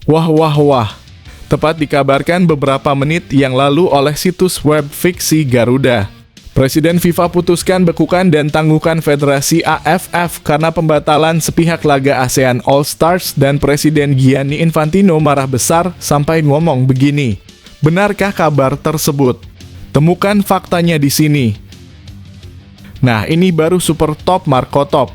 Wah wah wah, tepat dikabarkan beberapa menit yang lalu oleh situs web Fiksi Garuda. Presiden FIFA putuskan bekukan dan tangguhkan Federasi AFF karena pembatalan sepihak laga ASEAN All Stars dan Presiden Gianni Infantino marah besar sampai ngomong begini. Benarkah kabar tersebut? Temukan faktanya di sini. Nah, ini baru super top Marco Top.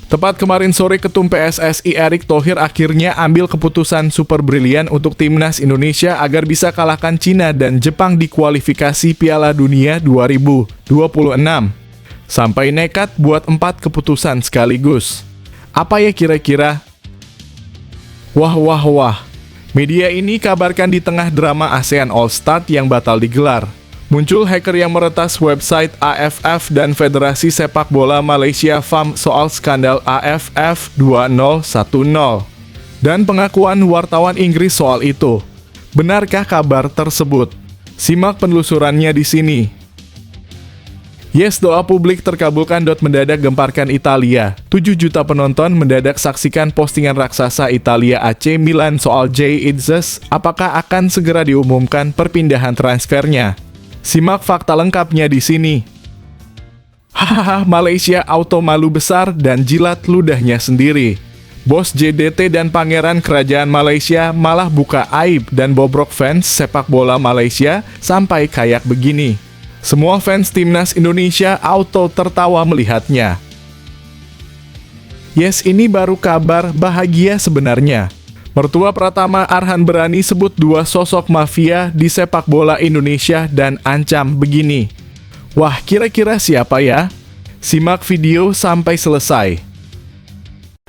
Tepat kemarin sore, Ketum PSSI Erick Thohir akhirnya ambil keputusan super brilian untuk timnas Indonesia agar bisa kalahkan Cina dan Jepang di kualifikasi Piala Dunia 2026. Sampai nekat buat 4 keputusan sekaligus. Apa ya kira-kira? Wah wah wah. Media ini kabarkan di tengah drama ASEAN All Star yang batal digelar. Muncul hacker yang meretas website AFF dan Federasi Sepak Bola Malaysia FAM soal skandal AFF 2010. Dan pengakuan wartawan Inggris soal itu. Benarkah kabar tersebut? Simak penelusurannya di sini. Yes, doa publik terkabulkan. Mendadak gemparkan Italia. 7 juta penonton mendadak saksikan postingan raksasa Italia AC Milan soal Jay Itzes. Apakah akan segera diumumkan perpindahan transfernya? Simak fakta lengkapnya di sini. Hahaha, Malaysia auto malu besar dan jilat ludahnya sendiri. Bos JDT dan pangeran kerajaan Malaysia malah buka aib dan bobrok fans sepak bola Malaysia sampai kayak begini. Semua fans timnas Indonesia auto tertawa melihatnya. Yes, ini baru kabar bahagia sebenarnya. Mertua Pratama Arhan berani sebut 2 sosok mafia di sepak bola Indonesia dan ancam begini. Wah, kira-kira siapa ya? Simak video sampai selesai.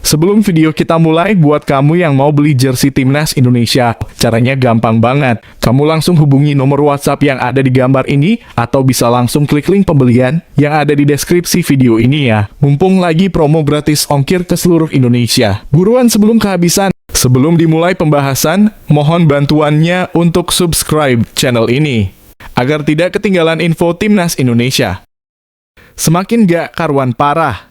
Sebelum video kita mulai, buat kamu yang mau beli jersey timnas Indonesia, caranya gampang banget. Kamu langsung hubungi nomor WhatsApp yang ada di gambar ini, atau bisa langsung klik link pembelian yang ada di deskripsi video ini ya. Mumpung lagi promo gratis ongkir ke seluruh Indonesia. Buruan sebelum kehabisan. Sebelum dimulai pembahasan, mohon bantuannya untuk subscribe channel ini, agar tidak ketinggalan info timnas Indonesia. Semakin gak karuan parah.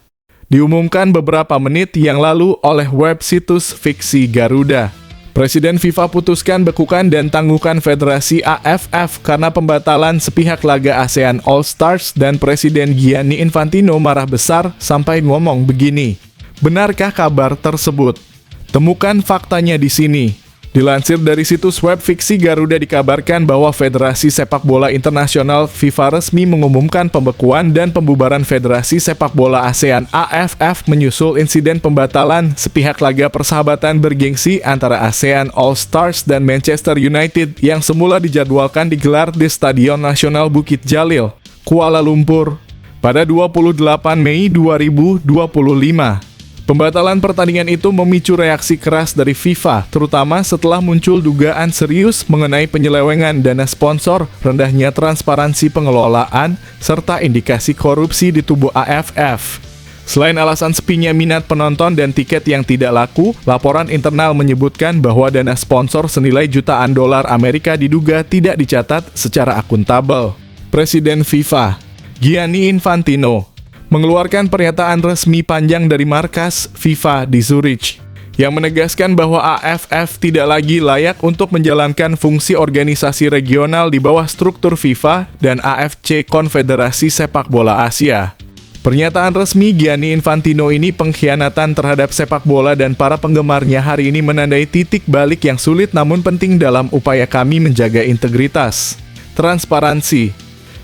Diumumkan beberapa menit yang lalu oleh web situs Fiksi Garuda. Presiden FIFA putuskan bekukan dan tangguhkan Federasi AFF karena pembatalan sepihak laga ASEAN All Stars dan Presiden Gianni Infantino marah besar sampai ngomong begini. Benarkah kabar tersebut? Temukan faktanya di sini. Dilansir dari situs web Fiksi Garuda dikabarkan bahwa Federasi Sepak Bola Internasional FIFA resmi mengumumkan pembekuan dan pembubaran Federasi Sepak Bola ASEAN AFF menyusul insiden pembatalan sepihak laga persahabatan bergengsi antara ASEAN All Stars dan Manchester United yang semula dijadwalkan digelar di Stadion Nasional Bukit Jalil, Kuala Lumpur, pada 28 Mei 2025. Pembatalan pertandingan itu memicu reaksi keras dari FIFA, terutama setelah muncul dugaan serius mengenai penyelewengan dana sponsor, rendahnya transparansi pengelolaan, serta indikasi korupsi di tubuh AFF. Selain alasan sepinya minat penonton dan tiket yang tidak laku, laporan internal menyebutkan bahwa dana sponsor senilai jutaan dolar Amerika diduga tidak dicatat secara akuntabel. Presiden FIFA, Gianni Infantino, mengeluarkan pernyataan resmi panjang dari markas FIFA di Zurich, yang menegaskan bahwa AFF tidak lagi layak untuk menjalankan fungsi organisasi regional di bawah struktur FIFA dan AFC Konfederasi Sepak Bola Asia. Pernyataan resmi Gianni Infantino ini pengkhianatan terhadap sepak bola dan para penggemarnya hari ini menandai titik balik yang sulit namun penting dalam upaya kami menjaga integritas, transparansi,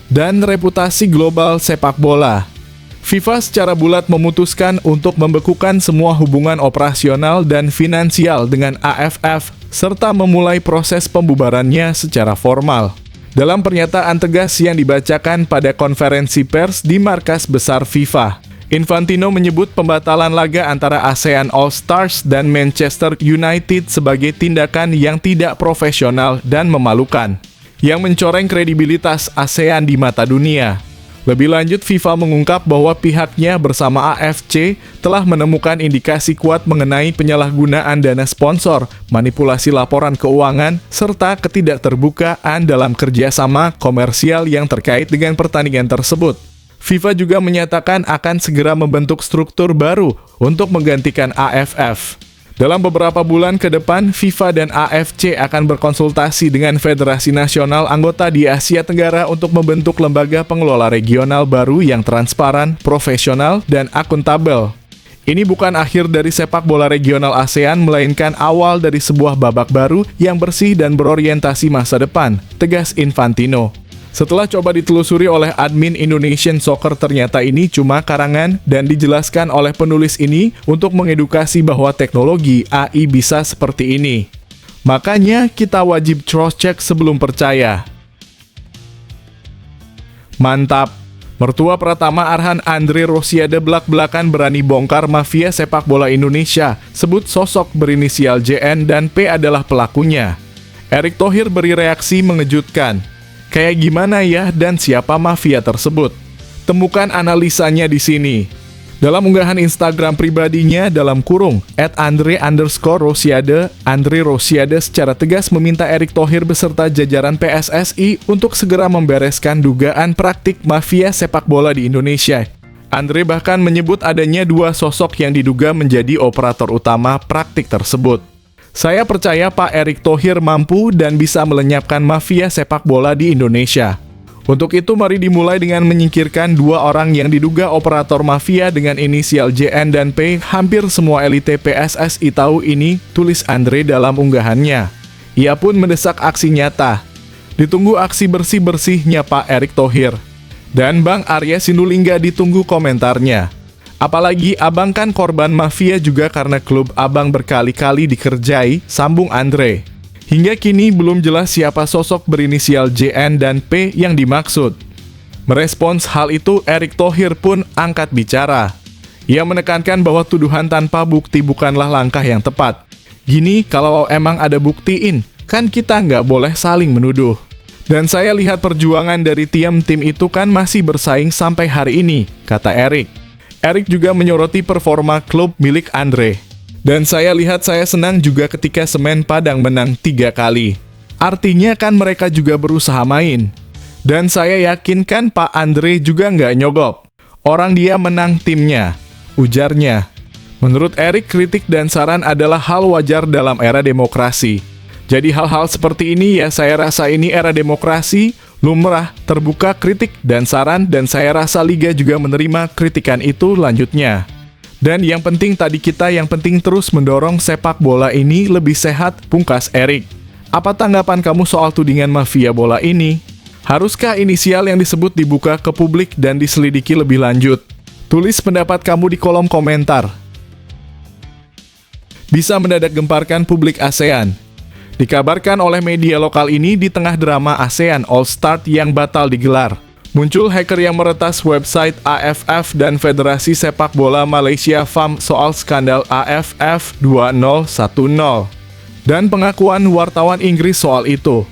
dan reputasi global sepak bola. FIFA secara bulat memutuskan untuk membekukan semua hubungan operasional dan finansial dengan AFF, serta memulai proses pembubarannya secara formal. Dalam pernyataan tegas yang dibacakan pada konferensi pers di markas besar FIFA, Infantino menyebut pembatalan laga antara ASEAN All Stars dan Manchester United sebagai tindakan yang tidak profesional dan memalukan, yang mencoreng kredibilitas ASEAN di mata dunia. Lebih lanjut, FIFA mengungkap bahwa pihaknya bersama AFC telah menemukan indikasi kuat mengenai penyalahgunaan dana sponsor, manipulasi laporan keuangan, serta ketidakterbukaan dalam kerjasama komersial yang terkait dengan pertandingan tersebut. FIFA juga menyatakan akan segera membentuk struktur baru untuk menggantikan AFF. Dalam beberapa bulan ke depan, FIFA dan AFC akan berkonsultasi dengan federasi nasional anggota di Asia Tenggara untuk membentuk lembaga pengelola regional baru yang transparan, profesional, dan akuntabel. Ini bukan akhir dari sepak bola regional ASEAN, melainkan awal dari sebuah babak baru yang bersih dan berorientasi masa depan, tegas Infantino. Setelah coba ditelusuri oleh admin Indonesian Soccer, ternyata ini cuma karangan dan dijelaskan oleh penulis ini untuk mengedukasi bahwa teknologi AI bisa seperti ini. Makanya kita wajib cross-check sebelum percaya. Mantap! Mertua pertama Arhan, Andre Rosiade, belak-belakan berani bongkar mafia sepak bola Indonesia, sebut sosok berinisial JN dan P adalah pelakunya. Erick Thohir beri reaksi mengejutkan. Kayak gimana ya dan siapa mafia tersebut? Temukan analisanya di sini. Dalam unggahan Instagram pribadinya dalam kurung @andre_rosiade, Andre Rosiade secara tegas meminta Erick Thohir beserta jajaran PSSI untuk segera membereskan dugaan praktik mafia sepak bola di Indonesia. Andre bahkan menyebut adanya dua sosok yang diduga menjadi operator utama praktik tersebut. Saya percaya Pak Erick Thohir mampu dan bisa melenyapkan mafia sepak bola di Indonesia. Untuk itu mari dimulai dengan menyingkirkan dua orang yang diduga operator mafia dengan inisial JN dan P. Hampir semua elite PSSI tahu ini, tulis Andre dalam unggahannya. Ia pun mendesak aksi nyata. Ditunggu aksi bersih-bersihnya Pak Erick Thohir. Dan Bang Arya Sinulinga ditunggu komentarnya. Apalagi abang kan korban mafia juga karena klub abang berkali-kali dikerjai, sambung Andre. Hingga kini belum jelas siapa sosok berinisial JN dan P yang dimaksud. Merespons hal itu, Erick Thohir pun angkat bicara. Ia menekankan bahwa tuduhan tanpa bukti bukanlah langkah yang tepat. Gini, kalau emang ada buktiin, kan kita nggak boleh saling menuduh. Dan saya lihat perjuangan dari tim itu kan masih bersaing sampai hari ini, kata Erick. Erick juga menyoroti performa klub milik Andre. Dan saya lihat saya senang juga ketika Semen Padang menang 3 kali. Artinya kan mereka juga berusaha main. Dan saya yakin kan Pak Andre juga nggak nyogok. Orang dia menang timnya, ujarnya. Menurut Erick, kritik dan saran adalah hal wajar dalam era demokrasi. Jadi hal-hal seperti ini ya saya rasa ini era demokrasi, lumrah, terbuka kritik dan saran, dan saya rasa Liga juga menerima kritikan itu, lanjutnya. Dan yang penting tadi kita yang penting terus mendorong sepak bola ini lebih sehat, pungkas Erick. Apa tanggapan kamu soal tudingan mafia bola ini? Haruskah inisial yang disebut dibuka ke publik dan diselidiki lebih lanjut? Tulis pendapat kamu di kolom komentar. Bisa mendadak gemparkan publik ASEAN. Dikabarkan oleh media lokal ini di tengah drama ASEAN All Star yang batal digelar. Muncul hacker yang meretas website AFF dan Federasi Sepak Bola Malaysia FAM soal skandal AFF 2010. Dan pengakuan wartawan Inggris soal itu.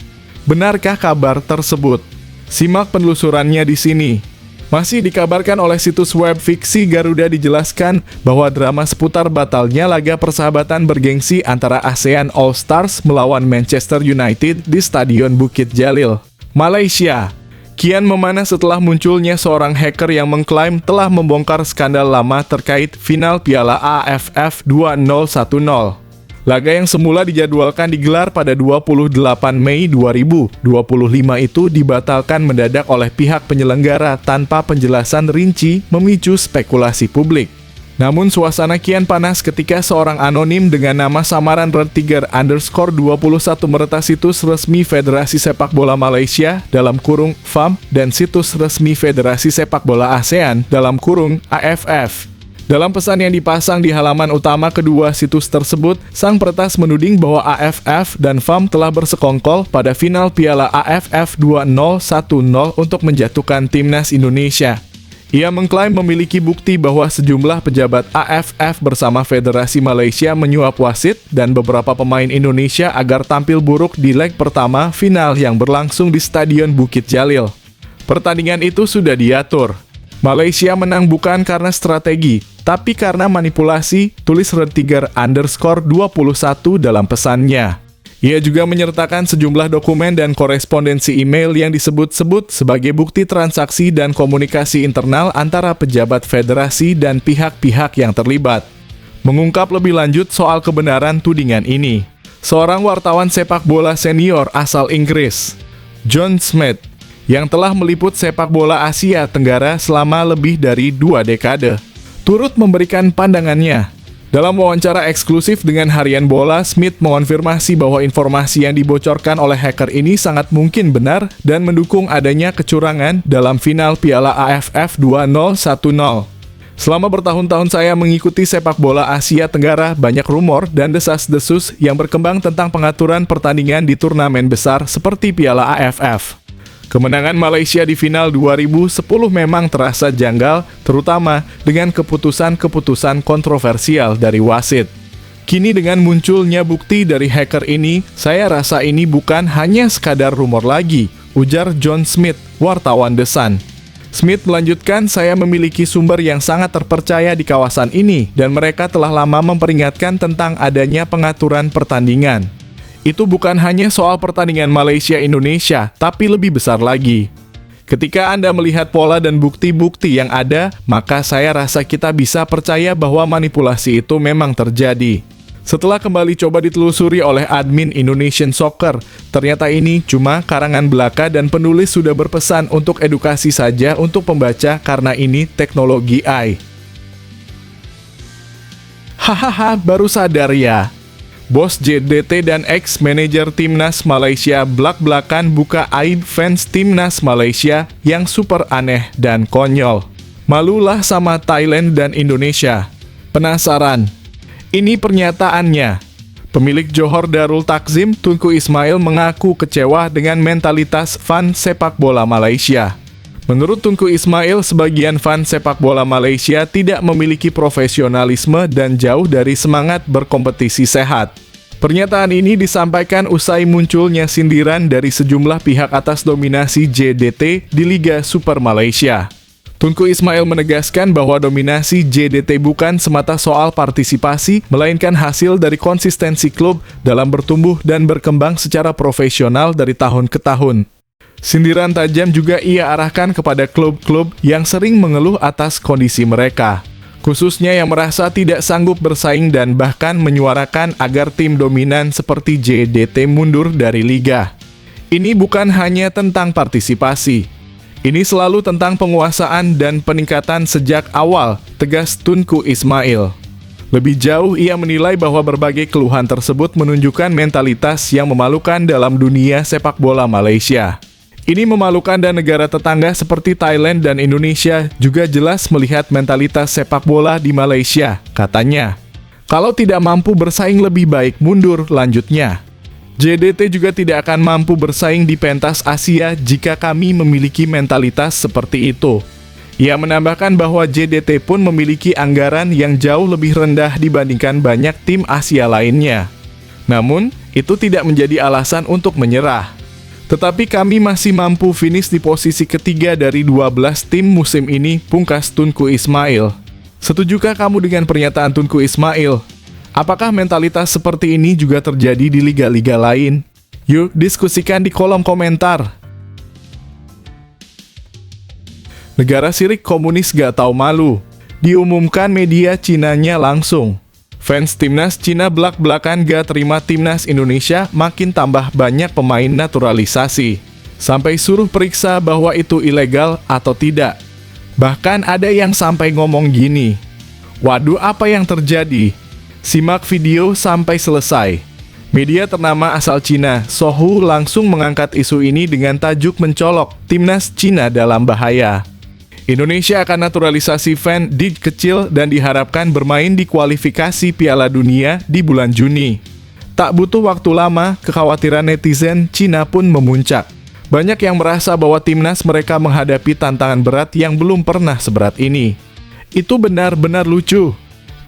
Benarkah kabar tersebut? Simak penelusurannya di sini. Masih dikabarkan oleh situs web fiksi Garuda, dijelaskan bahwa drama seputar batalnya laga persahabatan bergengsi antara ASEAN All Stars melawan Manchester United di Stadion Bukit Jalil, Malaysia, kian memanas setelah munculnya seorang hacker yang mengklaim telah membongkar skandal lama terkait final Piala AFF 2010. Laga yang semula dijadwalkan digelar pada 28 Mei 2025 itu dibatalkan mendadak oleh pihak penyelenggara tanpa penjelasan rinci, memicu spekulasi publik. Namun suasana kian panas ketika seorang anonim dengan nama samaran @tiger_21 meretas situs resmi Federasi Sepak Bola Malaysia dalam kurung FAM dan situs resmi Federasi Sepak Bola ASEAN dalam kurung AFF. Dalam pesan yang dipasang di halaman utama kedua situs tersebut, sang peretas menuding bahwa AFF dan FAM telah bersekongkol pada final Piala AFF 2010 untuk menjatuhkan timnas Indonesia. Ia mengklaim memiliki bukti bahwa sejumlah pejabat AFF bersama Federasi Malaysia menyuap wasit dan beberapa pemain Indonesia agar tampil buruk di leg pertama final yang berlangsung di Stadion Bukit Jalil. Pertandingan itu sudah diatur. Malaysia menang bukan karena strategi, tapi karena manipulasi, tulis @tiger_21 dalam pesannya. Ia juga menyertakan sejumlah dokumen dan korespondensi email yang disebut-sebut sebagai bukti transaksi dan komunikasi internal antara pejabat federasi dan pihak-pihak yang terlibat. Mengungkap lebih lanjut soal kebenaran tudingan ini, seorang wartawan sepak bola senior asal Inggris, John Smith, yang telah meliput sepak bola Asia Tenggara selama lebih dari 2 dekade, turut memberikan pandangannya. Dalam wawancara eksklusif dengan Harian Bola, Smith mengonfirmasi bahwa informasi yang dibocorkan oleh hacker ini sangat mungkin benar dan mendukung adanya kecurangan dalam final Piala AFF 2010. Selama bertahun-tahun saya mengikuti sepak bola Asia Tenggara, banyak rumor dan desas-desus yang berkembang tentang pengaturan pertandingan di turnamen besar seperti Piala AFF. Kemenangan Malaysia di final 2010 memang terasa janggal, terutama dengan keputusan-keputusan kontroversial dari wasit. Kini dengan munculnya bukti dari hacker ini, saya rasa ini bukan hanya sekadar rumor lagi, ujar John Smith, wartawan The Sun. Smith melanjutkan, saya memiliki sumber yang sangat terpercaya di kawasan ini dan mereka telah lama memperingatkan tentang adanya pengaturan pertandingan. Itu bukan hanya soal pertandingan Malaysia-Indonesia, tapi lebih besar lagi. Ketika Anda melihat pola dan bukti-bukti yang ada, maka saya rasa kita bisa percaya bahwa manipulasi itu memang terjadi. Setelah kembali coba ditelusuri oleh admin Indonesian Soccer, ternyata ini cuma karangan belaka dan penulis sudah berpesan untuk edukasi saja untuk pembaca karena ini teknologi AI. Hahaha, baru sadar ya. Bos JDT dan ex-manajer Timnas Malaysia blak-blakan buka aib fans Timnas Malaysia yang super aneh dan konyol. Malulah sama Thailand dan Indonesia. Penasaran? Ini pernyataannya. Pemilik Johor Darul Takzim, Tunku Ismail mengaku kecewa dengan mentalitas fan sepak bola Malaysia. Menurut Tunku Ismail, sebagian fan sepak bola Malaysia tidak memiliki profesionalisme dan jauh dari semangat berkompetisi sehat. Pernyataan ini disampaikan usai munculnya sindiran dari sejumlah pihak atas dominasi JDT di Liga Super Malaysia. Tunku Ismail menegaskan bahwa dominasi JDT bukan semata soal partisipasi, melainkan hasil dari konsistensi klub dalam bertumbuh dan berkembang secara profesional dari tahun ke tahun. Sindiran tajam juga ia arahkan kepada klub-klub yang sering mengeluh atas kondisi mereka, khususnya yang merasa tidak sanggup bersaing dan bahkan menyuarakan agar tim dominan seperti JDT mundur dari liga. Ini bukan hanya tentang partisipasi. Ini selalu tentang penguasaan dan peningkatan sejak awal, tegas Tunku Ismail. Lebih jauh, ia menilai bahwa berbagai keluhan tersebut menunjukkan mentalitas yang memalukan dalam dunia sepak bola Malaysia. Ini memalukan dan negara tetangga seperti Thailand dan Indonesia juga jelas melihat mentalitas sepak bola di Malaysia, katanya. Kalau tidak mampu bersaing lebih baik mundur, lanjutnya. JDT juga tidak akan mampu bersaing di pentas Asia jika kami memiliki mentalitas seperti itu. Ia menambahkan bahwa JDT pun memiliki anggaran yang jauh lebih rendah dibandingkan banyak tim Asia lainnya. Namun, itu tidak menjadi alasan untuk menyerah. Tetapi kami masih mampu finish di posisi ketiga dari 12 tim musim ini, pungkas Tunku Ismail. Setujukah kamu dengan pernyataan Tunku Ismail? Apakah mentalitas seperti ini juga terjadi di liga-liga lain? Yuk diskusikan di kolom komentar. Negara sirik komunis gak tahu malu. Diumumkan media Cinanya langsung. Fans timnas Cina belak-belakan gak terima timnas Indonesia makin tambah banyak pemain naturalisasi. Sampai suruh periksa bahwa itu ilegal atau tidak. Bahkan ada yang sampai ngomong gini. Waduh, apa yang terjadi? Simak video sampai selesai. Media ternama asal Cina, Sohu, langsung mengangkat isu ini dengan tajuk mencolok, timnas Cina dalam bahaya. Indonesia akan naturalisasi fan di kecil dan diharapkan bermain di kualifikasi Piala Dunia di bulan Juni. Tak butuh waktu lama, kekhawatiran netizen Cina pun memuncak. Banyak yang merasa bahwa timnas mereka menghadapi tantangan berat yang belum pernah seberat ini. Itu benar-benar lucu.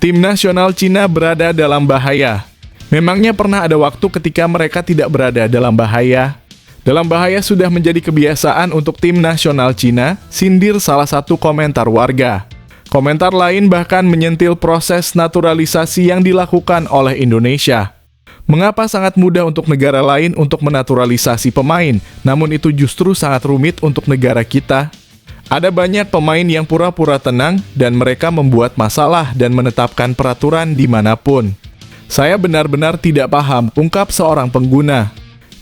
Tim nasional Cina berada dalam bahaya. Memangnya pernah ada waktu ketika mereka tidak berada dalam bahaya? Dalam bahaya sudah menjadi kebiasaan untuk tim nasional Cina, sindir salah satu komentar warga. Komentar lain bahkan menyentil proses naturalisasi yang dilakukan oleh Indonesia. Mengapa sangat mudah untuk negara lain untuk menaturalisasi pemain, namun itu justru sangat rumit untuk negara kita? Ada banyak pemain yang pura-pura tenang dan mereka membuat masalah dan menetapkan peraturan dimanapun. Saya benar-benar tidak paham, ungkap seorang pengguna.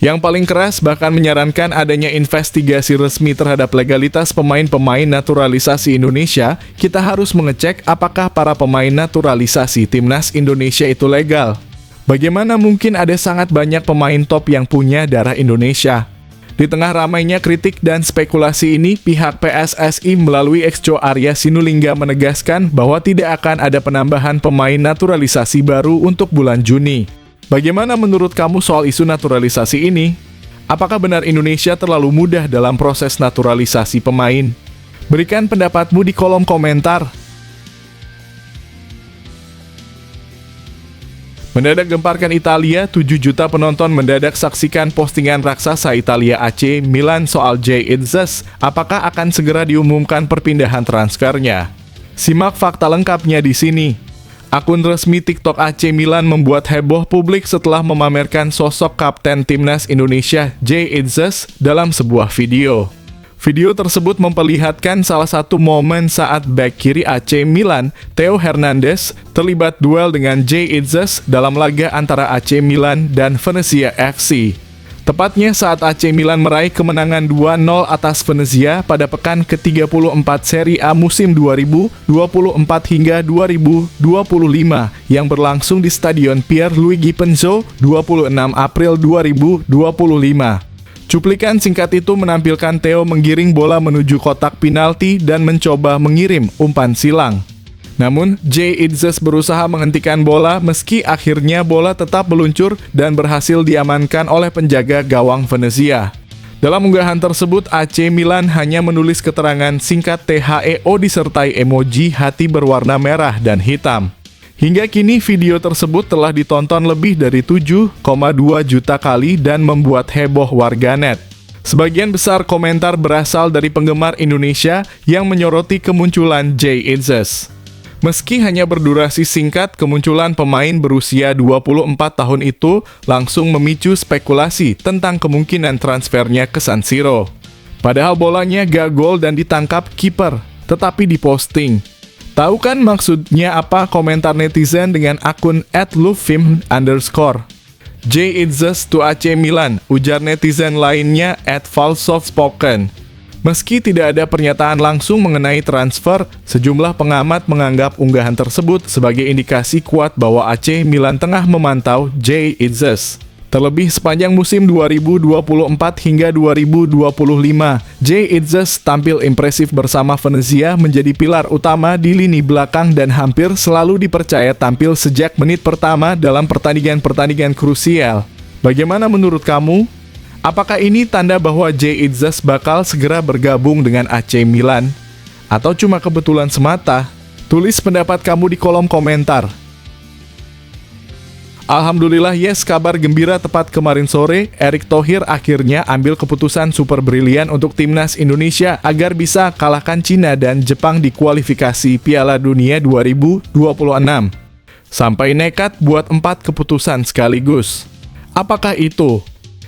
Yang paling keras bahkan menyarankan adanya investigasi resmi terhadap legalitas pemain-pemain naturalisasi Indonesia. Kita harus mengecek apakah para pemain naturalisasi timnas Indonesia itu legal. Bagaimana mungkin ada sangat banyak pemain top yang punya darah Indonesia? Di tengah ramainya kritik dan spekulasi ini, pihak PSSI melalui Exco Arya Sinulinga menegaskan bahwa tidak akan ada penambahan pemain naturalisasi baru untuk bulan Juni. Bagaimana menurut kamu soal isu naturalisasi ini? Apakah benar Indonesia terlalu mudah dalam proses naturalisasi pemain? Berikan pendapatmu di kolom komentar. Mendadak gemparkan Italia, 7 juta penonton mendadak saksikan postingan raksasa Italia AC Milan soal Jay Itzes. Apakah akan segera diumumkan perpindahan transfernya? Simak fakta lengkapnya di sini. Akun resmi TikTok AC Milan membuat heboh publik setelah memamerkan sosok kapten timnas Indonesia Jay Itzes dalam sebuah video. Video tersebut memperlihatkan salah satu momen saat bek kiri AC Milan, Theo Hernandez, terlibat duel dengan Jay Itzes dalam laga antara AC Milan dan Venezia FC. Tepatnya saat AC Milan meraih kemenangan 2-0 atas Venezia pada pekan ke-34 Serie A musim 2024 hingga 2025 yang berlangsung di Stadion Pierluigi Penzo 26 April 2025. Cuplikan singkat itu menampilkan Theo menggiring bola menuju kotak penalti dan mencoba mengirim umpan silang. Namun, Jay Itzes berusaha menghentikan bola meski akhirnya bola tetap meluncur dan berhasil diamankan oleh penjaga gawang Venezia. Dalam unggahan tersebut, AC Milan hanya menulis keterangan singkat THEO disertai emoji hati berwarna merah dan hitam. Hingga kini video tersebut telah ditonton lebih dari 7,2 juta kali dan membuat heboh warganet. Sebagian besar komentar berasal dari penggemar Indonesia yang menyoroti kemunculan Jay Itzes. Meski hanya berdurasi singkat, kemunculan pemain berusia 24 tahun itu langsung memicu spekulasi tentang kemungkinan transfernya ke San Siro. Padahal bolanya gak gol dan ditangkap kiper, tetapi diposting. Tahu kan maksudnya apa komentar netizen dengan akun @lufim_? Jay Itzes to AC Milan, ujar netizen lainnya @falsoftspoken. Meski tidak ada pernyataan langsung mengenai transfer, sejumlah pengamat menganggap unggahan tersebut sebagai indikasi kuat bahwa AC Milan tengah memantau Jay Itzes. Terlebih sepanjang musim 2024 hingga 2025, Jay Itzes tampil impresif bersama Venezia menjadi pilar utama di lini belakang dan hampir selalu dipercaya tampil sejak menit pertama dalam pertandingan-pertandingan krusial. Bagaimana menurut kamu? Apakah ini tanda bahwa Jay Itzes bakal segera bergabung dengan AC Milan? Atau cuma kebetulan semata? Tulis pendapat kamu di kolom komentar. Alhamdulillah kabar gembira tepat kemarin sore, Erick Thohir akhirnya ambil keputusan super brilian untuk timnas Indonesia agar bisa kalahkan Cina dan Jepang di kualifikasi Piala Dunia 2026. Sampai nekat buat 4 keputusan sekaligus. Apakah itu?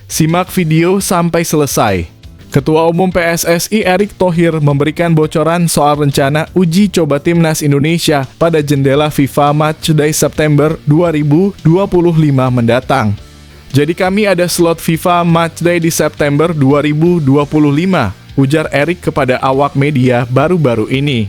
Simak video sampai selesai. Ketua Umum PSSI Erick Thohir memberikan bocoran soal rencana uji coba timnas Indonesia pada jendela FIFA Matchday September 2025 mendatang. Jadi kami ada slot FIFA Matchday di September 2025, ujar Erick kepada awak media baru-baru ini.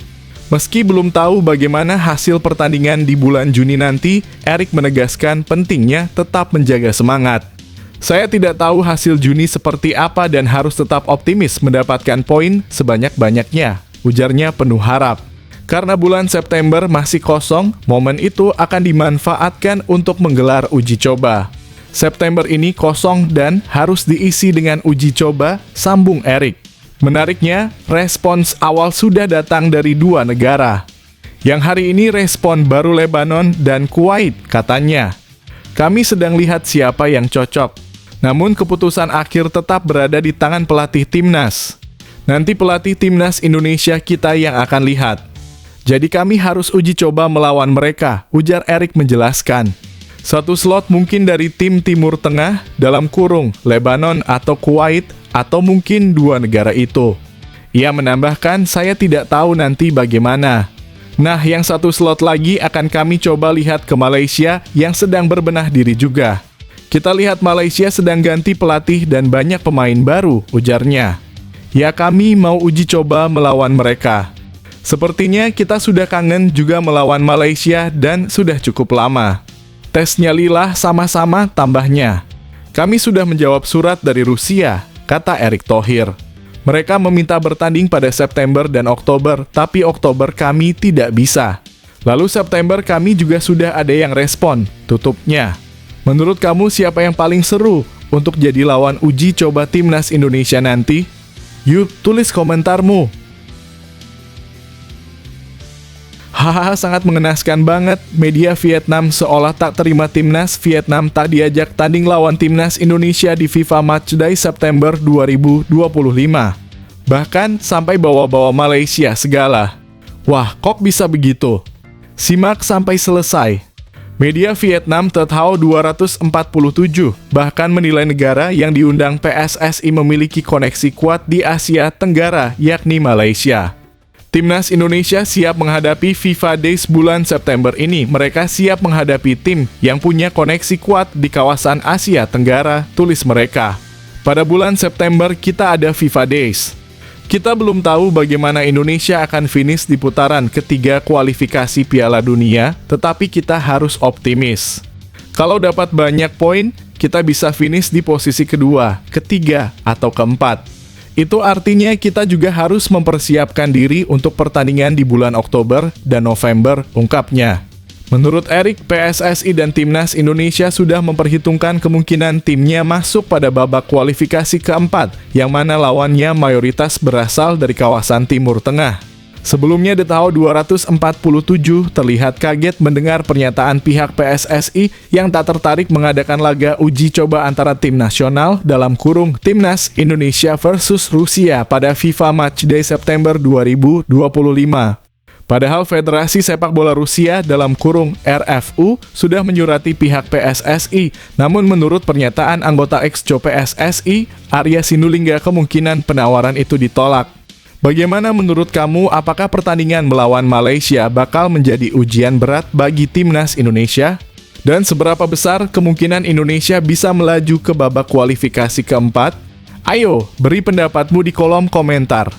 Meski belum tahu bagaimana hasil pertandingan di bulan Juni nanti, Erick menegaskan pentingnya tetap menjaga semangat. Saya tidak tahu hasil Juni seperti apa dan harus tetap optimis mendapatkan poin sebanyak-banyaknya, ujarnya penuh harap. Karena bulan September masih kosong, momen itu akan dimanfaatkan untuk menggelar uji coba. September ini kosong dan harus diisi dengan uji coba, sambung Erick. Menariknya, respons awal sudah datang dari 2 negara. Yang hari ini respon baru Lebanon dan Kuwait, katanya. Kami sedang lihat siapa yang cocok. Namun keputusan akhir tetap berada di tangan pelatih timnas. Nanti pelatih timnas Indonesia kita yang akan lihat. Jadi kami harus uji coba melawan mereka, ujar Erick menjelaskan. Satu slot mungkin dari tim Timur Tengah, dalam kurung, Lebanon atau Kuwait, atau mungkin 2 negara itu. Ia menambahkan, saya tidak tahu nanti bagaimana. Nah, yang satu slot lagi akan kami coba lihat ke Malaysia yang sedang berbenah diri juga. Kita lihat Malaysia sedang ganti pelatih dan banyak pemain baru, ujarnya. Ya, kami mau uji coba melawan mereka. Sepertinya kita sudah kangen juga melawan Malaysia dan sudah cukup lama. Tesnya Lila sama-sama, tambahnya. Kami sudah menjawab surat dari Rusia, kata Erick Thohir. Mereka meminta bertanding pada September dan Oktober, tapi Oktober kami tidak bisa. Lalu September kami juga sudah ada yang respon, tutupnya. Menurut kamu siapa yang paling seru untuk jadi lawan uji coba timnas Indonesia nanti? Yuk, tulis komentarmu. Hahaha, sangat mengenaskan banget. Media Vietnam seolah tak terima timnas Vietnam tak diajak tanding lawan timnas Indonesia di FIFA Matchday September 2025. Bahkan sampai bawa-bawa Malaysia segala. Wah, kok bisa begitu? Simak sampai selesai. Media Vietnam Tet Hao 247 bahkan menilai negara yang diundang PSSI memiliki koneksi kuat di Asia Tenggara, yakni Malaysia. Timnas Indonesia siap menghadapi FIFA Days bulan September ini. Mereka siap menghadapi tim yang punya koneksi kuat di kawasan Asia Tenggara, tulis mereka. Pada bulan September kita ada FIFA Days. Kita belum tahu bagaimana Indonesia akan finish di putaran ketiga kualifikasi Piala Dunia, tetapi kita harus optimis. Kalau dapat banyak poin, kita bisa finish di posisi kedua, ketiga, atau keempat. Itu artinya kita juga harus mempersiapkan diri untuk pertandingan di bulan Oktober dan November, ungkapnya. Menurut Erick, PSSI dan Timnas Indonesia sudah memperhitungkan kemungkinan timnya masuk pada babak kualifikasi keempat, yang mana lawannya mayoritas berasal dari kawasan Timur Tengah. Sebelumnya The Tao 247 terlihat kaget mendengar pernyataan pihak PSSI yang tak tertarik mengadakan laga uji coba antara tim nasional dalam kurung Timnas Indonesia versus Rusia pada FIFA Matchday September 2025. Padahal Federasi Sepak Bola Rusia dalam kurung RFU sudah menyurati pihak PSSI, namun menurut pernyataan anggota Exco PSSI, Arya Sinulinga, kemungkinan penawaran itu ditolak. Bagaimana menurut kamu, apakah pertandingan melawan Malaysia bakal menjadi ujian berat bagi timnas Indonesia? Dan seberapa besar kemungkinan Indonesia bisa melaju ke babak kualifikasi keempat? Ayo, beri pendapatmu di kolom komentar.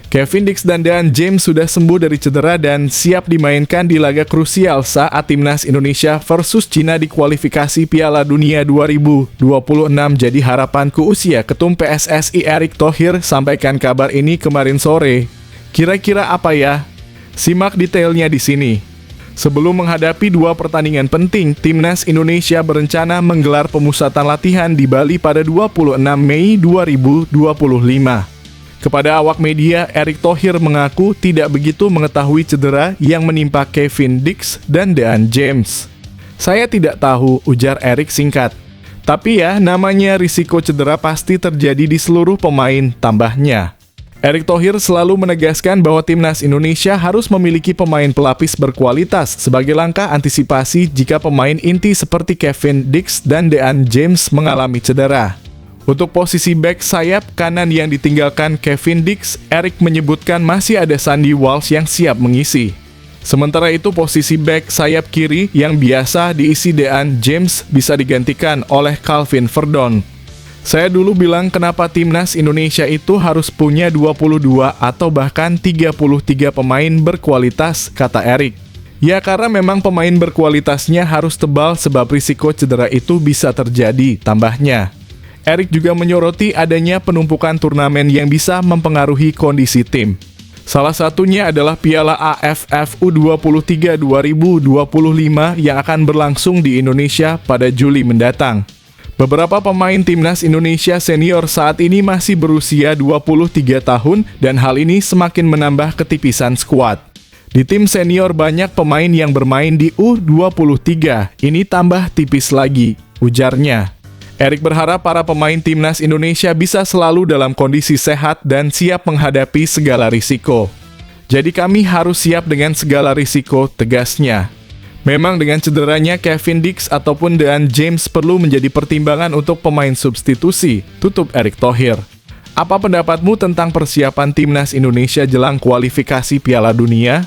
Kevin Dix dan Dean James sudah sembuh dari cedera dan siap dimainkan di laga krusial saat timnas Indonesia versus Cina di kualifikasi Piala Dunia 2026. Jadi harapanku, usia Ketum PSSI Erick Thohir sampaikan kabar ini kemarin sore. Kira-kira apa ya? Simak detailnya di sini. Sebelum menghadapi dua pertandingan penting, timnas Indonesia berencana menggelar pemusatan latihan di Bali pada 26 Mei 2025. Kepada awak media, Erick Thohir mengaku tidak begitu mengetahui cedera yang menimpa Kevin Dix dan Dean James. Saya tidak tahu, ujar Erick singkat. Tapi ya, namanya risiko cedera pasti terjadi di seluruh pemain, tambahnya. Erick Thohir selalu menegaskan bahwa timnas Indonesia harus memiliki pemain pelapis berkualitas sebagai langkah antisipasi jika pemain inti seperti Kevin Dix dan Dean James mengalami cedera. Untuk posisi bek sayap kanan yang ditinggalkan Kevin Dix, Erick menyebutkan masih ada Sandy Walsh yang siap mengisi. Sementara itu posisi bek sayap kiri yang biasa diisi Dean James bisa digantikan oleh Calvin Verdon. Saya dulu bilang kenapa timnas Indonesia itu harus punya 22 atau bahkan 33 pemain berkualitas, kata Erick. Ya, karena memang pemain berkualitasnya harus tebal sebab risiko cedera itu bisa terjadi, tambahnya. Erick juga menyoroti adanya penumpukan turnamen yang bisa mempengaruhi kondisi tim. Salah satunya adalah Piala AFF U23 2025 yang akan berlangsung di Indonesia pada Juli mendatang. Beberapa pemain timnas Indonesia senior saat ini masih berusia 23 tahun dan hal ini semakin menambah ketipisan skuad. Di tim senior banyak pemain yang bermain di U23, ini tambah tipis lagi, ujarnya. Erick berharap para pemain timnas Indonesia bisa selalu dalam kondisi sehat dan siap menghadapi segala risiko. Jadi kami harus siap dengan segala risiko, tegasnya. Memang dengan cederanya Kevin Dix ataupun Dean James perlu menjadi pertimbangan untuk pemain substitusi, tutup Erick Thohir. Apa pendapatmu tentang persiapan timnas Indonesia jelang kualifikasi Piala Dunia?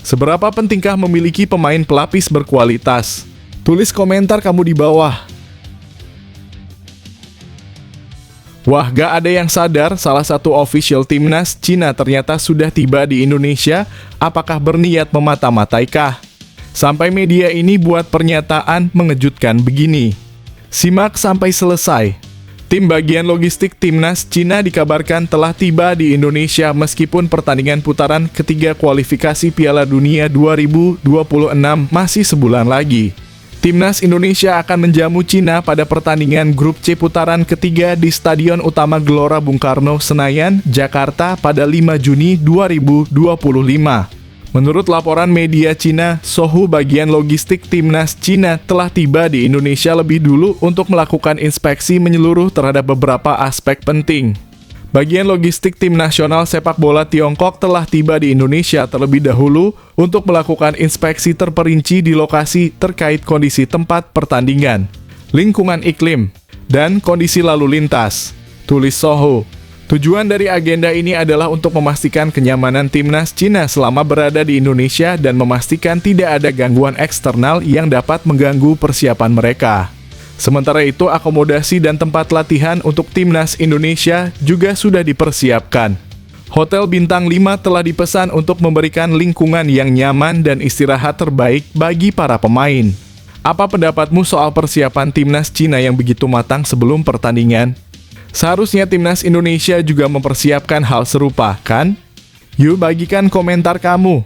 Seberapa pentingkah memiliki pemain pelapis berkualitas? Tulis komentar kamu di bawah. Wah, gak ada yang sadar salah satu official timnas Cina ternyata sudah tiba di Indonesia. Apakah berniat memata-mataikah? Sampai media ini buat pernyataan mengejutkan begini. Simak sampai selesai. Tim bagian logistik timnas Cina dikabarkan telah tiba di Indonesia meskipun pertandingan putaran ketiga kualifikasi Piala Dunia 2026 masih sebulan lagi. Timnas Indonesia akan menjamu Cina pada pertandingan grup C putaran ketiga di Stadion Utama Gelora Bung Karno, Senayan, Jakarta pada 5 Juni 2025. Menurut laporan media Cina, Sohu bagian logistik timnas Cina telah tiba di Indonesia lebih dulu untuk melakukan inspeksi menyeluruh terhadap beberapa aspek penting. Bagian logistik tim nasional sepak bola Tiongkok telah tiba di Indonesia terlebih dahulu untuk melakukan inspeksi terperinci di lokasi terkait kondisi tempat pertandingan, lingkungan iklim, dan kondisi lalu lintas. Tulis Sohu. Tujuan dari agenda ini adalah untuk memastikan kenyamanan timnas Cina selama berada di Indonesia dan memastikan tidak ada gangguan eksternal yang dapat mengganggu persiapan mereka. Sementara itu, akomodasi dan tempat latihan untuk timnas Indonesia juga sudah dipersiapkan. Hotel Bintang 5 telah dipesan untuk memberikan lingkungan yang nyaman dan istirahat terbaik bagi para pemain. Apa pendapatmu soal persiapan timnas Cina yang begitu matang sebelum pertandingan? Seharusnya timnas Indonesia juga mempersiapkan hal serupa, kan? Yuk bagikan komentar kamu.